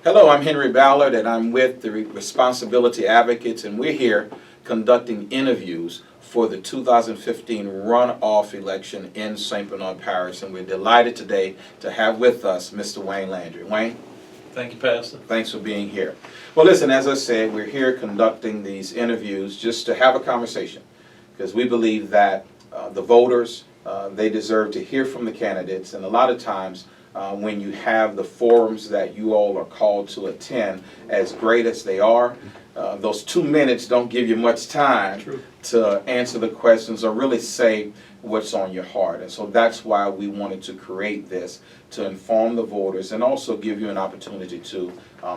Hello, I'm Henry Ballard, and I'm with the Responsibility Advocates, and we're here conducting interviews for the 2015 runoff election in St. Bernard Parish, and we're delighted today to have with us Mr. Wayne Landry. Wayne? Thank you, Pastor. Thanks for being here. Well, listen, as I said, we're here conducting these interviews just to have a conversation, because we believe that the voters, they deserve to hear from the candidates, and a lot of times when you have the forums that you all are called to attend, as great as they are, those 2 minutes don't give you much time to answer the questions or really say what's on your heart. And so that's why we wanted to create this, to inform the voters and also give you an opportunity to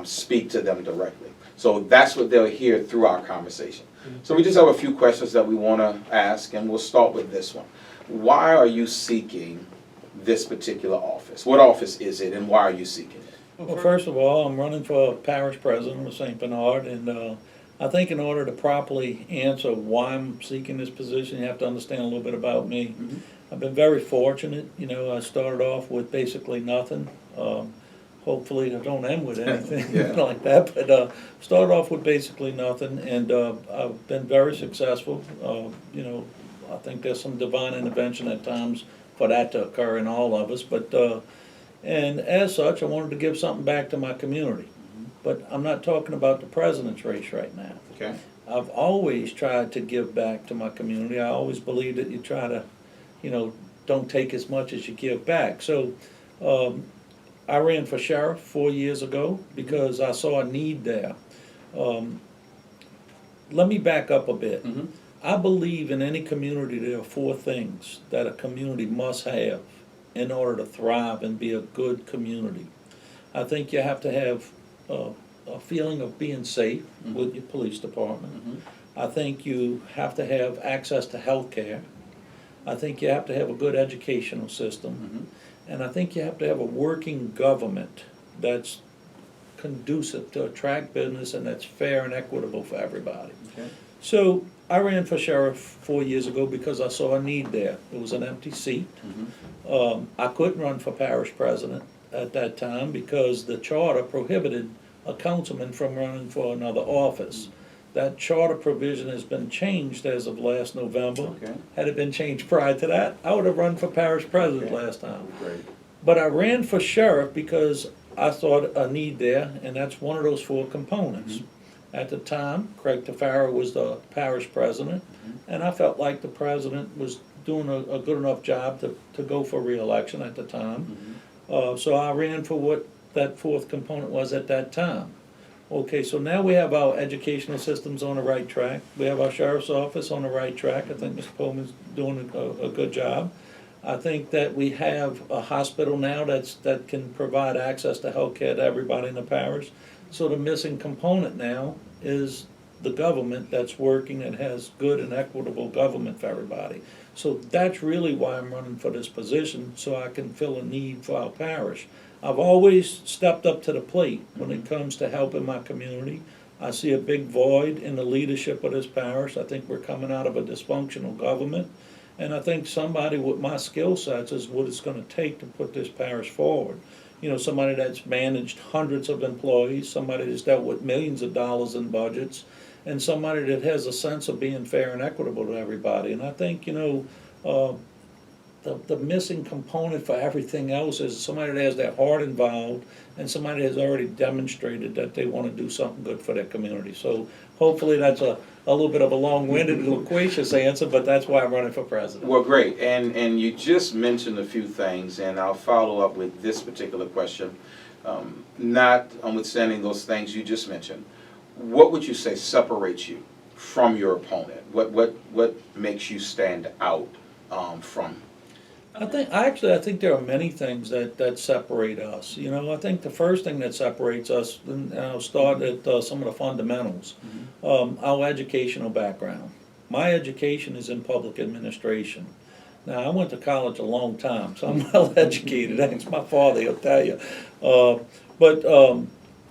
speak to them directly. So that's what they'll hear through our conversation. So we just have a few questions that we want to ask, and we'll start with this one. Why are you seeking this particular office? What office is it, and why are you seeking it? Well, first of all, I'm running for parish president of St. Bernard, and I think in order to properly answer why I'm seeking this position, you have to understand a little bit about me. Mm-hmm. I've been very fortunate. You know, I started off with basically nothing. Hopefully I don't end with anything like that, but started off with basically nothing, and I've been very successful. You know, I think there's some divine intervention at times for that to occur in all of us, but and as such, I wanted to give something back to my community. But I'm not talking about the president's race right now. Okay. I've always tried to give back to my community. I always believe that you try to, you know, don't take as much as you give back. So I ran for sheriff 4 years ago because I saw a need there. Let me back up a bit. Mm-hmm. I believe in any community there are four things that a community must have in order to thrive and be a good community. I think you have to have a feeling of being safe with your police department. I think you have to have access to health care. I think you have to have a good educational system. And I think you have to have a working government that's conducive to attract business and that's fair and equitable for everybody. Okay. So I ran for sheriff 4 years ago because I saw a need there. It was an empty seat. I couldn't run for parish president at that time because the charter prohibited a councilman from running for another office. That charter provision has been changed as of last November. Okay. Had it been changed prior to that, I would have run for parish president last time. Great. But I ran for sheriff because I thought a need there, and that's one of those four components. At the time, Craig Tafara was the parish president, and I felt like the president was doing a good enough job to go for re-election at the time. So I ran for what that fourth component was at that time. Okay, so now we have our educational systems on the right track. We have our sheriff's office on the right track. I think Mr. Pullman's doing a good job. I think that we have a hospital now that can provide access to health care to everybody in the parish. So the missing component now is the government that's working and has good and equitable government for everybody. So that's really why I'm running for this position, so I can fill a need for our parish. I've always stepped up to the plate when it comes to helping my community. I see a big void in the leadership of this parish. I think we're coming out of a dysfunctional government, and I think somebody with my skill sets is what it's going to take to put this parish forward. You know, somebody that's managed hundreds of employees, somebody that's dealt with millions of dollars in budgets, and somebody that has a sense of being fair and equitable to everybody. And I think, you know, the missing component for everything else is somebody that has their heart involved and somebody that has already demonstrated that they want to do something good for their community. So hopefully that's a little bit of a long-winded, loquacious answer, but that's why I'm running for president. Well, great. And you just mentioned a few things, and I'll follow up with this particular question. Notwithstanding those things you just mentioned, what would you say separates you from your opponent? What makes you stand out from? I think there are many things that separate us. You know, I think the first thing that separates us, and I'll start at some of the fundamentals, our educational background. My education is in public administration. Now, I went to college a long time, so I'm well educated. Thanks my father, he'll tell you.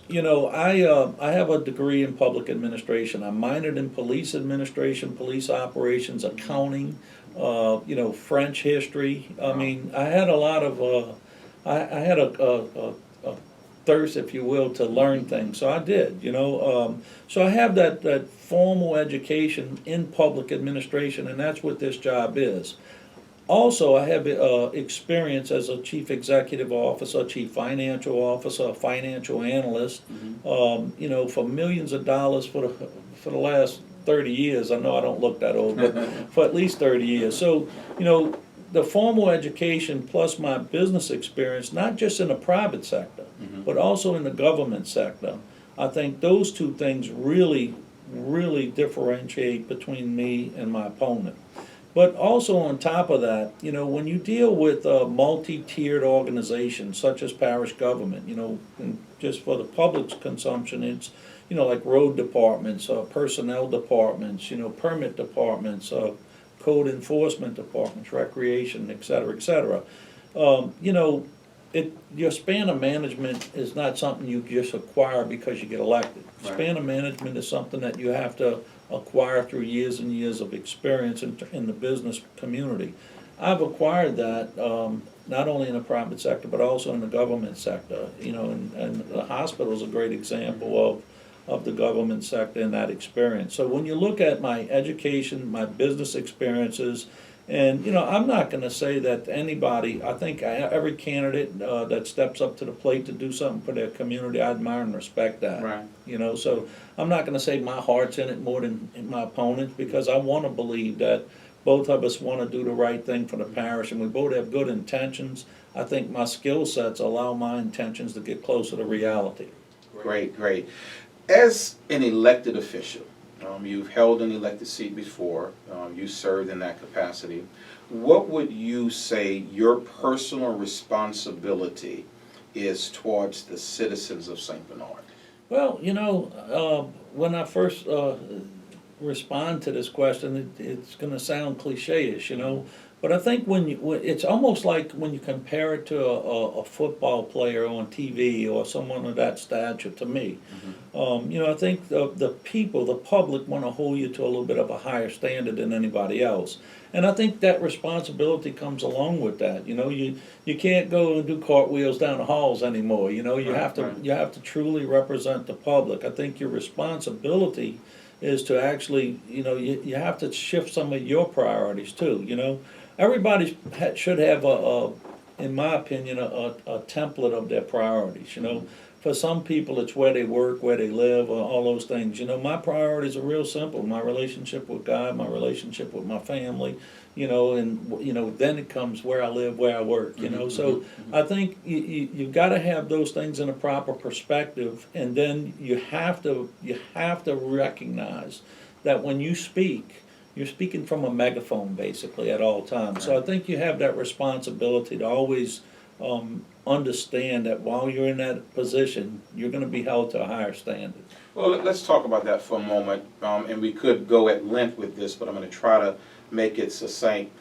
You know, I have a degree in public administration. I minored in police administration, police operations, accounting, you know, French history. I mean, I had a lot of, I had a thirst, if you will, to learn things. So I did, you know. So I have that formal education in public administration, and that's what this job is. Also, I have experience as a chief executive officer, chief financial officer, financial analyst, you know, for millions of dollars for the last 30 years. I know I don't look that old, but for at least 30 years. So, you know, the formal education plus my business experience, not just in the private sector, but also in the government sector, I think those two things really, really differentiate between me and my opponent. But also on top of that, you know, when you deal with multi-tiered organizations such as parish government, you know, and just for the public's consumption, it's, you know, like road departments, personnel departments, you know, permit departments, code enforcement departments, recreation, et cetera, et cetera. You know, your span of management is not something you just acquire because you get elected. Right. Span of management is something that you have to acquire through years and years of experience in the business community. I've acquired that not only in the private sector but also in the government sector. You know, and the hospital is a great example of the government sector in that experience. So when you look at my education, my business experiences, and you know, I'm not going to say that anybody. I think every candidate that steps up to the plate to do something for their community, I admire and respect that. Right. You know, so I'm not going to say my heart's in it more than my opponents, because I want to believe that both of us want to do the right thing for the parish, and we both have good intentions. I think my skill sets allow my intentions to get closer to reality. Great, great. As an elected official, you've held an elected seat before, you served in that capacity. What would you say your personal responsibility is towards the citizens of St. Bernard? Well, you know, when I first respond to this question, it's going to sound cliche-ish, you know, but I think it's almost like when you compare it to a football player on TV or someone of that stature, to me. You know, I think the people, the public, want to hold you to a little bit of a higher standard than anybody else. And I think that responsibility comes along with that. You know, you can't go and do cartwheels down the halls anymore. You know, you have to truly represent the public. I think your responsibility is to actually, you know, you have to shift some of your priorities too. You know, everybody should have in my opinion, a template of their priorities. You know, for some people it's where they work, where they live, all those things. You know, my priorities are real simple: my relationship with God, my relationship with my family. You know, and you know, then it comes where I live, where I work. You know, so I think you've got to have those things in a proper perspective, and then you have to recognize that when you speak, you're speaking from a megaphone basically at all times. So I think you have that responsibility to always understand that while you're in that position, you're going to be held to a higher standard. Well, let's talk about that for a moment, and we could go at length with this, but I'm going to try to make it succinct.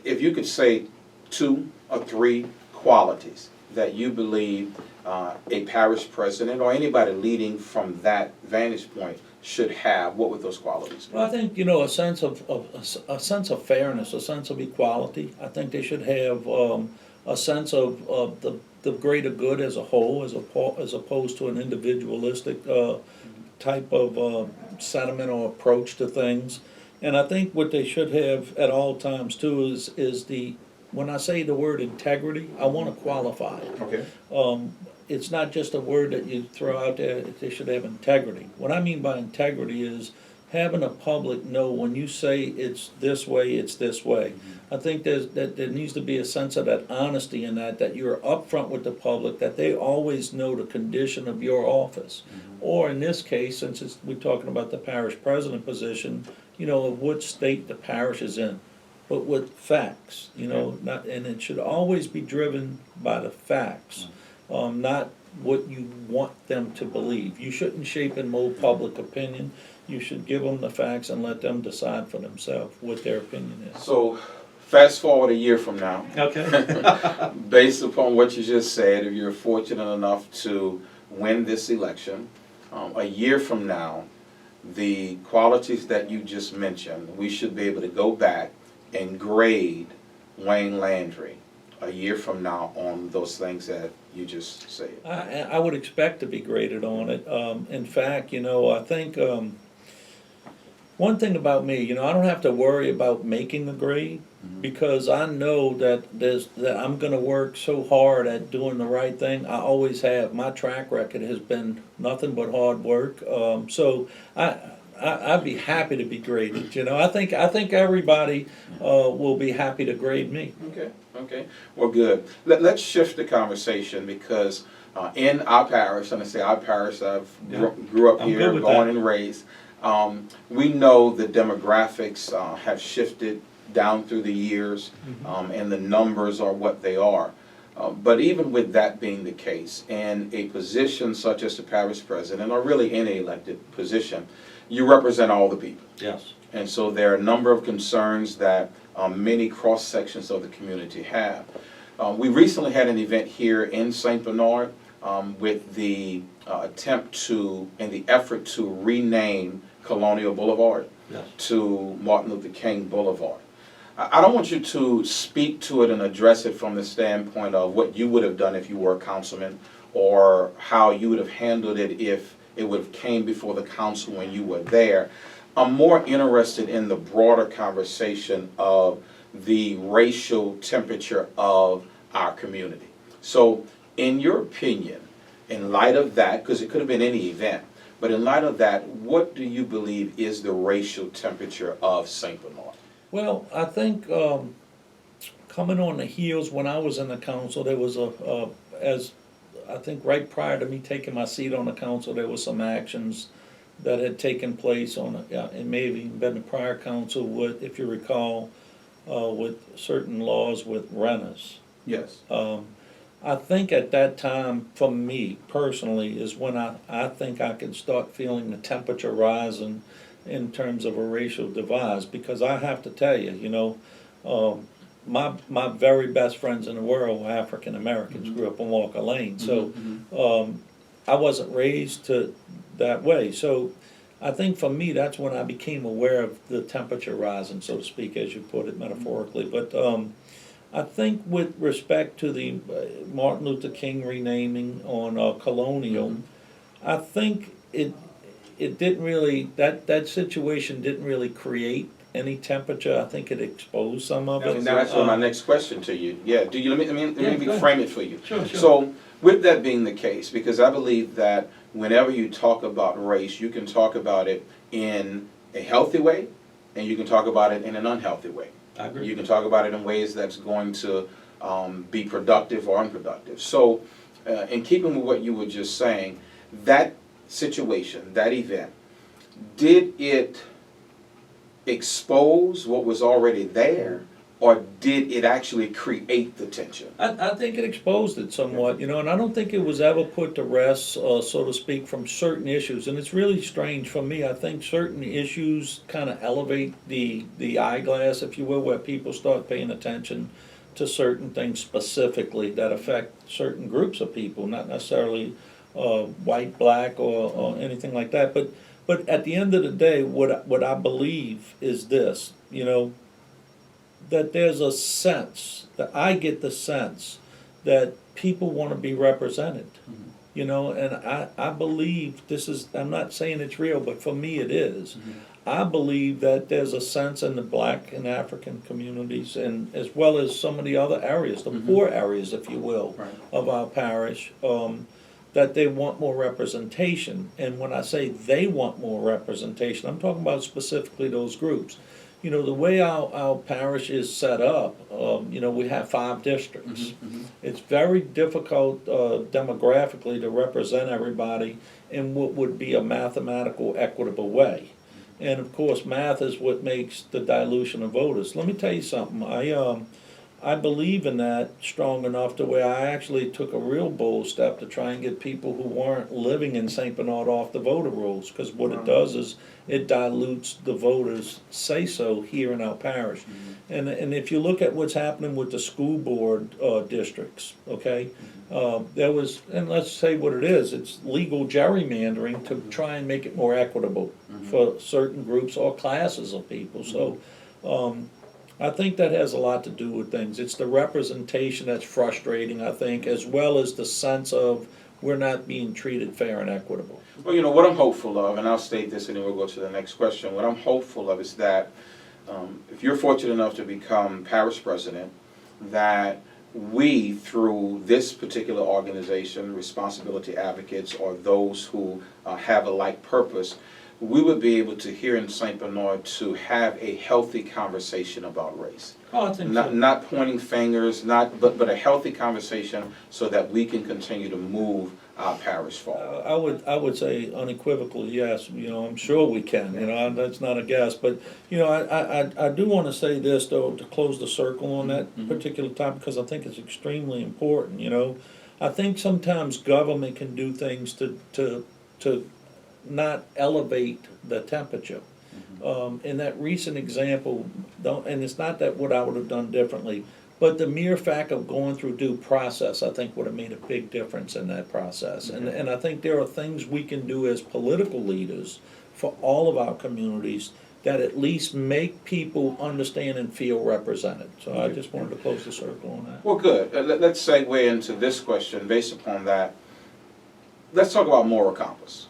If you could say 2 or 3 qualities that you believe a parish president or anybody leading from that vantage point should have, what would those qualities be? Well, I think, you know, a sense of fairness, a sense of equality. I think they should have a sense of the greater good as a whole, as opposed to an individualistic type of sentiment or approach to things. And I think what they should have at all times too is when I say the word integrity, I want to qualify it. Okay. It's not just a word that you throw out there. They should have integrity. What I mean by integrity is having the public know when you say it's this way, it's this way. I think there needs to be a sense of that honesty in that you're upfront with the public, that they always know the condition of your office. Or in this case, since we're talking about the parish president position, you know, of what state the parish is in, but with facts, you know, and it should always be driven by the facts, not what you want them to believe. You shouldn't shape and mold public opinion. You should give them the facts and let them decide for themselves what their opinion is. So, fast forward a year from now. Okay. Based upon what you just said, if you're fortunate enough to win this election, a year from now, the qualities that you just mentioned, we should be able to go back and grade Wayne Landry a year from now on those things that you just said? I would expect to be graded on it. In fact, I think, one thing about me, I don't have to worry about making the grade, because I know that I'm gonna work so hard at doing the right thing. I always have. My track record has been nothing but hard work. So I'd be happy to be graded, I think everybody, will be happy to grade me. Okay, well, good. Let's shift the conversation, because in our parish, and I say our parish, grew up I'm here, good with born that. and raised. We know the demographics have shifted down through the years, and the numbers are what they are. But even with that being the case, in a position such as the parish president, or really any elected position, you represent all the people. Yes. And so there are a number of concerns that many cross-sections of the community have. We recently had an event here in St. Bernard with the attempt to, and the effort to rename Colonial Boulevard to Martin Luther King Boulevard. I don't want you to speak to it and address it from the standpoint of what you would have done if you were a councilman, or how you would have handled it if it would have came before the council when you were there. I'm more interested in the broader conversation of the racial temperature of our community. So, in your opinion, in light of that, because it could have been any event, but in light of that, what do you believe is the racial temperature of St. Bernard? Well, I think, coming on the heels, when I was in the council, there was as I think right prior to me taking my seat on the council, there was some actions that had taken place it may have even been the prior council with, if you recall, with certain laws with renters. Yes. I think at that time, for me personally, is when I think I can start feeling the temperature rising in terms of a racial divide, because I have to tell you, my very best friends in the world were African Americans, grew up on Walker Lane, so I wasn't raised that way. So I think for me, that's when I became aware of the temperature rising, so to speak, as you put it metaphorically. But I think with respect to the Martin Luther King renaming on Colonial, I think it didn't really, that situation didn't really create any temperature. I think it exposed some of it. And that's my next question to you. Yeah, let me go ahead. frame it for you. Sure. So, with that being the case, because I believe that whenever you talk about race, you can talk about it in a healthy way, and you can talk about it in an unhealthy way. I agree. You can talk about it in ways that's going to be productive or unproductive. So, in keeping with what you were just saying, that situation, that event, did it expose what was already there, or did it actually create the tension? I think it exposed it somewhat, and I don't think it was ever put to rest, so to speak, from certain issues. And it's really strange for me. I think certain issues kind of elevate the eyeglass, if you will, where people start paying attention to certain things specifically that affect certain groups of people, not necessarily white, black, or anything like that. But at the end of the day, what I believe is this, that there's a sense, that I get the sense that people want to be represented, and I believe I'm not saying it's real, but for me it is. I believe that there's a sense in the black and African communities, and as well as some of the other areas, the poor areas, if you will, of our parish, that they want more representation. And when I say they want more representation, I'm talking about specifically those groups. The way our parish is set up, we have 5 districts. It's very difficult demographically to represent everybody in what would be a mathematical, equitable way. And of course, math is what makes the dilution of voters. Let me tell you something. I believe in that strong enough to where I actually took a real bold step to try and get people who weren't living in St. Bernard off the voter rolls, because what it does is it dilutes the voters' say-so here in our parish. And if you look at what's happening with the school board districts, okay, there was, and let's say what it is, it's legal gerrymandering to try and make it more equitable for certain groups or classes of people. So I think that has a lot to do with things. It's the representation that's frustrating, I think, as well as the sense of we're not being treated fair and equitable. Well, you know, what I'm hopeful of, and I'll state this and then we'll go to the next question, what I'm hopeful of is that if you're fortunate enough to become parish president, that we, through this particular organization, Responsibility Advocates, or those who have a like purpose, we would be able to, here in St. Bernard, to have a healthy conversation about race. Oh, I think Not pointing fingers, but a healthy conversation so that we can continue to move our parish forward. I would say unequivocally, yes, you know, I'm sure we can, you know, that's not a guess, but, you know, I do wanna say this, though, to close the circle on that particular topic, because I think it's extremely important, you know. I think sometimes government can do things to not elevate the temperature. In that recent example, and it's not that what I would have done differently, but the mere fact of going through due process, I think, would have made a big difference in that process. And I think there are things we can do as political leaders for all of our communities that at least make people understand and feel represented. So I just wanted to close the circle on that. Well, good. Let's segue into this question based upon that. Let's talk about moral compass.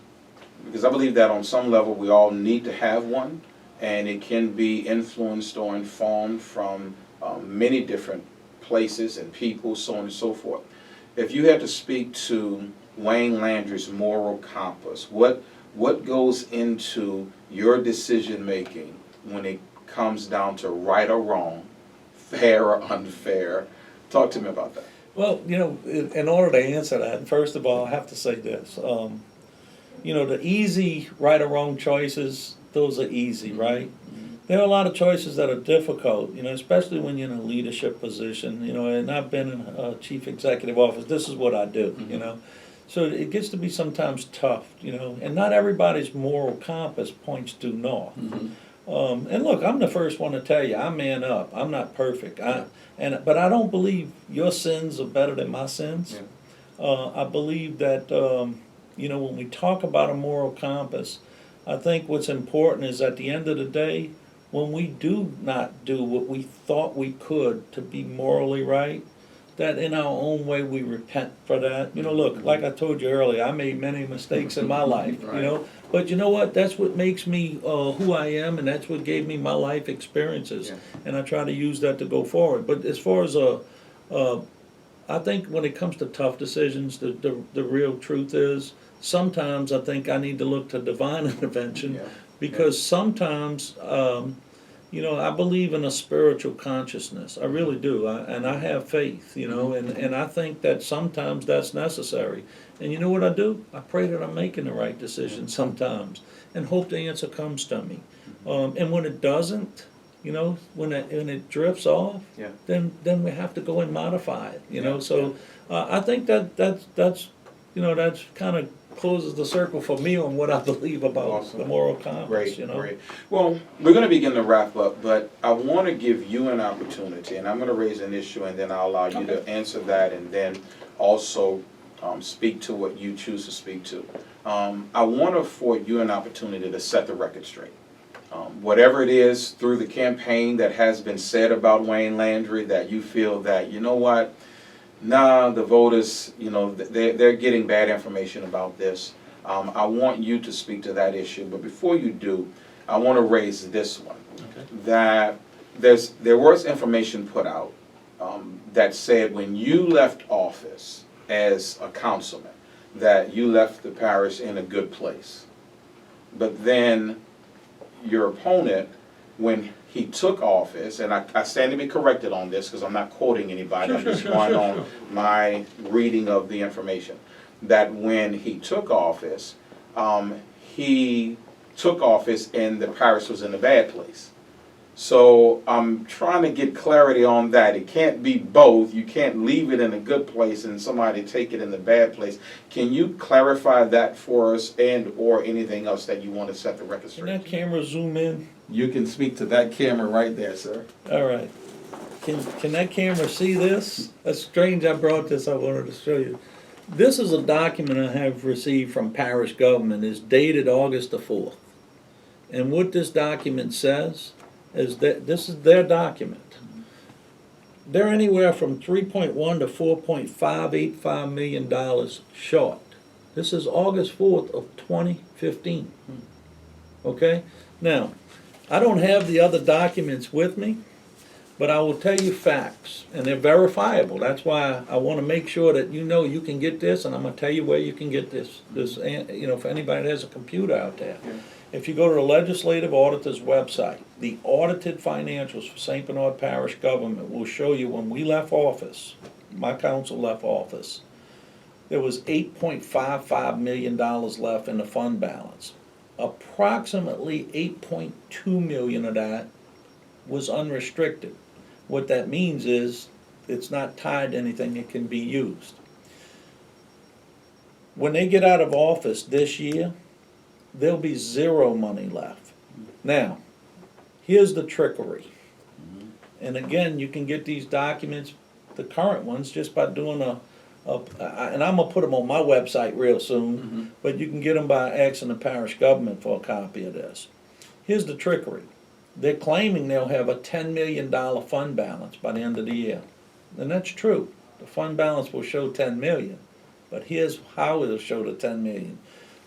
Because I believe that on some level we all need to have one, and it can be influenced or informed from many different places and people, so on and so forth. If you had to speak to Wayne Landry's moral compass, what goes into your decision making when it comes down to right or wrong, fair or unfair? Talk to me about that. Well, you know, in order to answer that, first of all, I have to say this. You know, the easy right or wrong choices, those are easy, right? There are a lot of choices that are difficult, you know, especially when you're in a leadership position, you know, and I've been in a chief executive office. This is what I do, you know. So it gets to be sometimes tough, you know, and not everybody's moral compass points due north. And look, I'm the first one to tell you, I man up. I'm not perfect. But I don't believe your sins are better than my sins. I believe that, you know, when we talk about a moral compass, I think what's important is at the end of the day, when we do not do what we thought we could to be morally right, that in our own way we repent for that. You know, look, like I told you earlier, I made many mistakes in my life, you know, but you know what? That's what makes me who I am, and that's what gave me my life experiences, and I try to use that to go forward. But as far as I think when it comes to tough decisions, the real truth is, sometimes I think I need to look to divine intervention, because sometimes, you know, I believe in a spiritual consciousness. I really do, and I have faith, you know, and I think that sometimes that's necessary. And you know what I do? I pray that I'm making the right decision sometimes, and hope the answer comes to me. And when it doesn't, you know, when it drifts off, then we have to go and modify it, you know. So I think that's you know, that's kind of closes the circle for me on what I believe about the moral compass. Great, you know? great. Well, we're going to begin to wrap up, but I want to give you an opportunity, and I'm going to raise an issue, and then I'll allow you to answer that, and then also speak to what you choose to speak to. I want to afford you an opportunity to set the record straight. Whatever it is through the campaign that has been said about Wayne Landry, that you feel that, you know what, nah, the voters, you know, they're getting bad information about this. I want you to speak to that issue, but before you do, I want to raise this one. That there was information put out that said when you left office as a councilman, that you left the parish in a good place. But then your opponent, when he took office, and I stand to be corrected on this because I'm not quoting anybody, I'm just going on my reading of the information, that when he took office and the parish was in a bad place. So I'm trying to get clarity on that. It can't be both. You can't leave it in a good place and somebody take it in the bad place. Can you clarify that for us, and or anything else that you want to set the record straight? Can that camera zoom in? You can speak to that camera right there, sir. All right. Can that camera see this? That's strange I brought this, I wanted to show you. This is a document I have received from parish government. It's dated August the 4th. And what this document says is that this is their document. They're anywhere from 3.1 to $4.585 million short. This is August 4th of 2015. Okay? Now, I don't have the other documents with me, but I will tell you facts, and they're verifiable. That's why I want to make sure that you know you can get this, and I'm going to tell you where you can get this, for anybody that has a computer out there. Yeah. If you go to the Legislative Auditor's website, the audited financials for St. Bernard Parish government will show you when we left office, my council left office, there was $8.55 million left in the fund balance. Approximately $8.2 million of that was unrestricted. What that means is it's not tied to anything that can be used. When they get out of office this year, there'll be zero money left. Now, here's the trickery. And again, you can get these documents, the current ones, just by doing and I'm gonna put them on my website real soon, but you can get them by asking the parish government for a copy of this. Here's the trickery. They're claiming they'll have a $10 million fund balance by the end of the year. And that's true. The fund balance will show 10 million. But here's how it'll show the 10 million.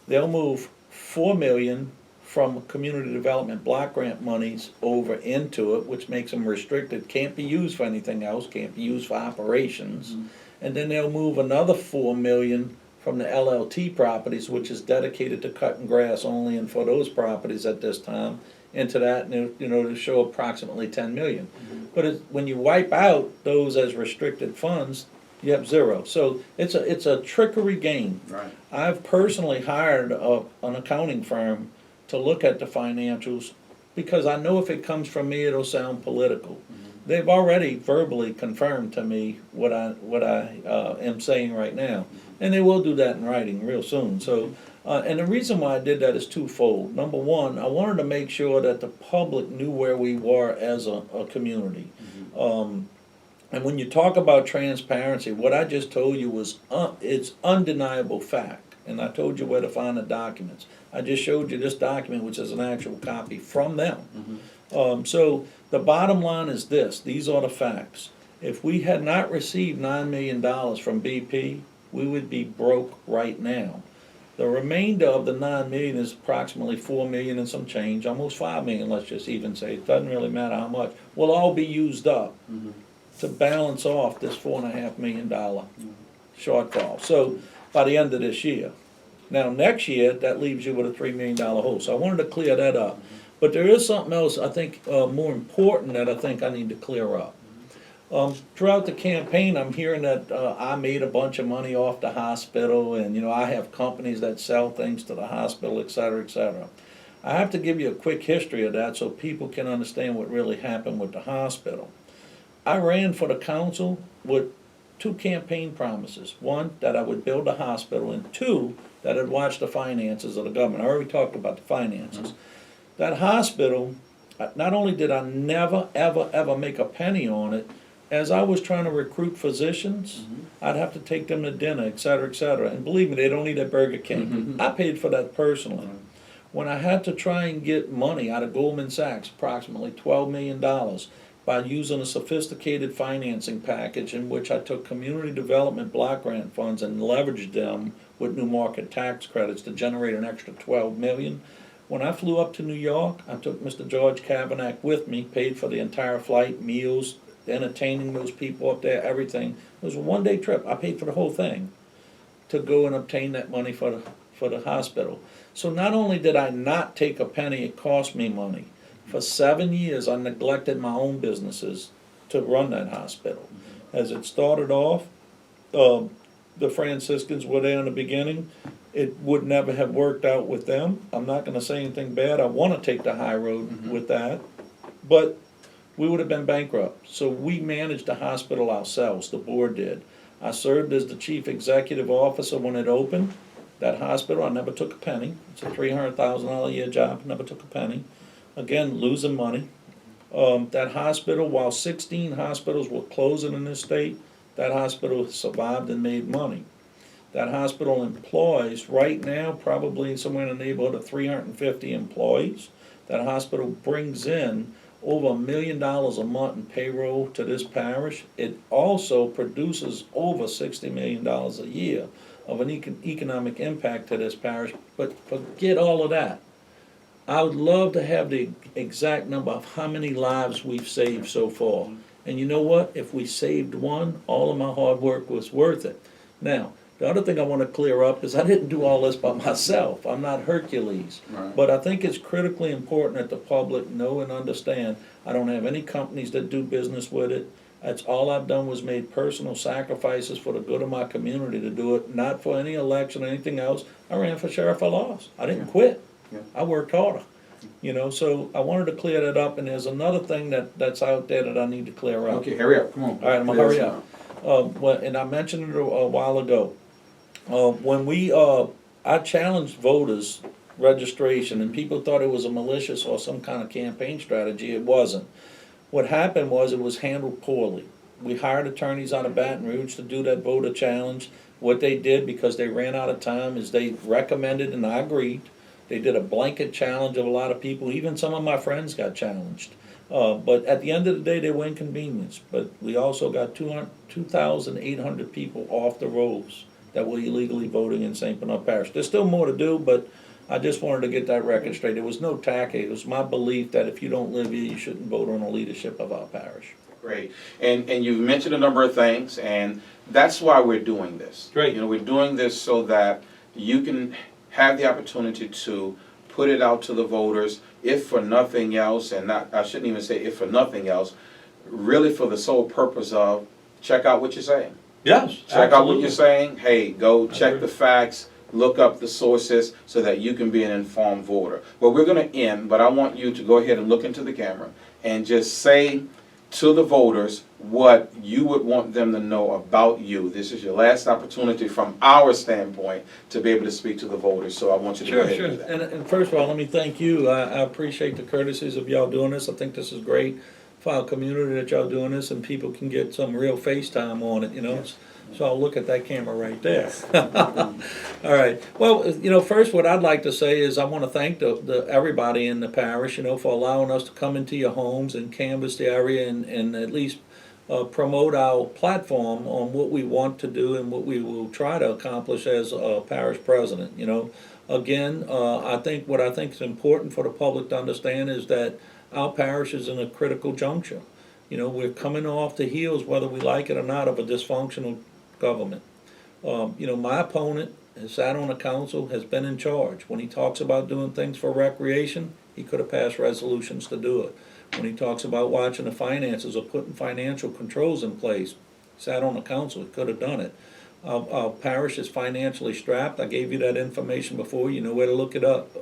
They'll move 4 million from community development block grant monies over into it, which makes them restricted, can't be used for anything else, can't be used for operations. And then they'll move another 4 million from the LLT properties, which is dedicated to cutting grass only and for those properties at this time, into that, and to show approximately 10 million. But when you wipe out those as restricted funds, you have zero. So it's a trickery game. Right. I've personally hired an accounting firm to look at the financials because I know if it comes from me, it'll sound political. They've already verbally confirmed to me what I am saying right now, and they will do that in writing real soon. So, and the reason why I did that is twofold. Number one, I wanted to make sure that the public knew where we were as a community. And when you talk about transparency, what I just told you was it's undeniable fact, and I told you where to find the documents. I just showed you this document, which is an actual copy from them. So the bottom line is this, these are the facts. If we had not received $9 million from BP, we would be broke right now. The remainder of the 9 million is approximately 4 million and some change, almost 5 million, let's just even say, it doesn't really matter how much, will all be used up to balance off this $4.5 million shortfall. So by the end of this year. Now next year, that leaves you with a $3 million hole. So I wanted to clear that up. But there is something else I think more important that I think I need to clear up. Throughout the campaign, I'm hearing that I made a bunch of money off the hospital, and I have companies that sell things to the hospital, et cetera, et cetera. I have to give you a quick history of that so people can understand what really happened with the hospital. I ran for the council with 2 campaign promises. One, that I would build a hospital, and 2, that I'd watch the finances of the government. I already talked about the finances. That hospital, not only did I never, ever, ever make a penny on it, as I was trying to recruit physicians, I'd have to take them to dinner, et cetera, et cetera. And believe me, they don't eat at Burger King. I paid for that personally. When I had to try and get money out of Goldman Sachs, approximately $12 million, by using a sophisticated financing package in which I took community development block grant funds and leveraged them with new market tax credits to generate an extra $12 million. When I flew up to New York, I took Mr. George Kavanagh with me, paid for the entire flight, meals, entertaining those people up there, everything. It was a one-day trip. I paid for the whole thing to go and obtain that money for the hospital. So not only did I not take a penny, it cost me money. For 7 years, I neglected my own businesses to run that hospital. As it started off, the Franciscans were there in the beginning. It would never have worked out with them. I'm not going to say anything bad. I want to take the high road with that. But we would have been bankrupt. So we managed the hospital ourselves, the board did. I served as the chief executive officer when it opened. That hospital, I never took a penny. It's a $300,000 a year job, never took a penny. Again, losing money. That hospital, while 16 hospitals were closing in this state, that hospital survived and made money. That hospital employs, right now, probably somewhere in the neighborhood of 350 employees. That hospital brings in over $1 million a month in payroll to this parish. It also produces over $60 million a year of an economic impact to this parish. But forget all of that. I would love to have the exact number of how many lives we've saved so far. And you know what? If we saved one, all of my hard work was worth it. Now, the other thing I want to clear up is I didn't do all this by myself. I'm not Hercules. Right. But I think it's critically important that the public know and understand I don't have any companies that do business with it. That's all I've done was made personal sacrifices for the good of my community to do it, not for any election or anything else. I ran for sheriff, I lost. I didn't quit. Yeah. I worked harder. You know, so I wanted to clear that up, and there's another thing that's out there that I need to clear up. Okay, hurry up, come on. All right, I'm gonna hurry up. Well, and I mentioned it a while ago. When I challenged voters registration, and people thought it was a malicious or some kind of campaign strategy. It wasn't. What happened was it was handled poorly. We hired attorneys out of Baton Rouge to do that voter challenge. What they did, because they ran out of time, is they recommended, and I agreed, they did a blanket challenge of a lot of people. Even some of my friends got challenged. But at the end of the day, they were inconvenienced. But we also got 2,800 people off the rolls that were illegally voting in St. Bernard Parish. There's still more to do, but I just wanted to get that record straight. There was no tacky. It was my belief that if you don't live here, you shouldn't vote on the leadership of our parish. Great. And you've mentioned a number of things, and that's why we're doing this. Great. You know, we're doing this so that you can have the opportunity to put it out to the voters, if for nothing else, and not, I shouldn't even say if for nothing else, really for the sole purpose of check out what you're saying. Yes, Check out what you're saying. Hey, go check the facts, look up the sources so that you can be an informed voter. Well, we're going to end, but I want you to go ahead and look into the camera and just say to the voters what you would want them to know about you. This is your last opportunity from our standpoint to be able to speak to the voters, so I want you to go ahead and do that. And first of all, let me thank you. I appreciate the courtesies of y'all doing this. I think this is great for our community that y'all doing this, and people can get some real FaceTime on it, you know. Yes. So I'll look at that camera right there. All right. Well, you know, first what I'd like to say is I want to thank everybody in the parish, you know, for allowing us to come into your homes and canvass the area and at least promote our platform on what we want to do and what we will try to accomplish as parish president. You know, again, I think is important for the public to understand is that our parish is in a critical juncture. You know, we're coming off the heels, whether we like it or not, of a dysfunctional government. You know, my opponent has sat on the council, has been in charge. When he talks about doing things for recreation, he could have passed resolutions to do it. When he talks about watching the finances or putting financial controls in place, sat on the council, he could have done it. Our parish is financially strapped. I gave you that information before. You know where to look it up.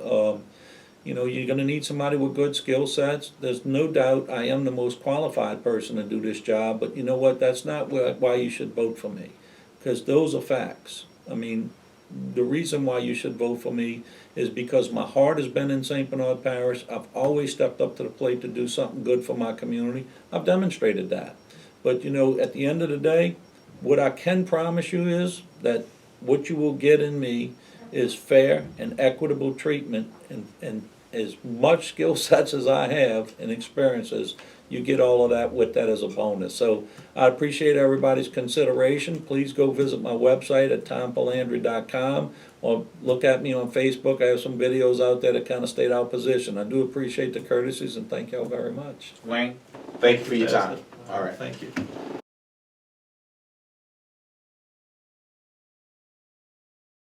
You know, you're going to need somebody with good skill sets. There's no doubt I am the most qualified person to do this job, but you know what? That's not why you should vote for me, because those are facts. I mean, the reason why you should vote for me is because my heart has been in St. Bernard Parish. I've always stepped up to the plate to do something good for my community. I've demonstrated that. But, you know, at the end of the day, what I can promise you is that what you will get in me is fair and equitable treatment, and as much skill sets as I have and experiences, you get all of that with that as a bonus. So I appreciate everybody's consideration. Please go visit my website at tompalandry.com or look at me on Facebook. I have some videos out there that kind of state our position. I do appreciate the courtesies and thank y'all very much. Wayne, thank you for your time. All right, thank you.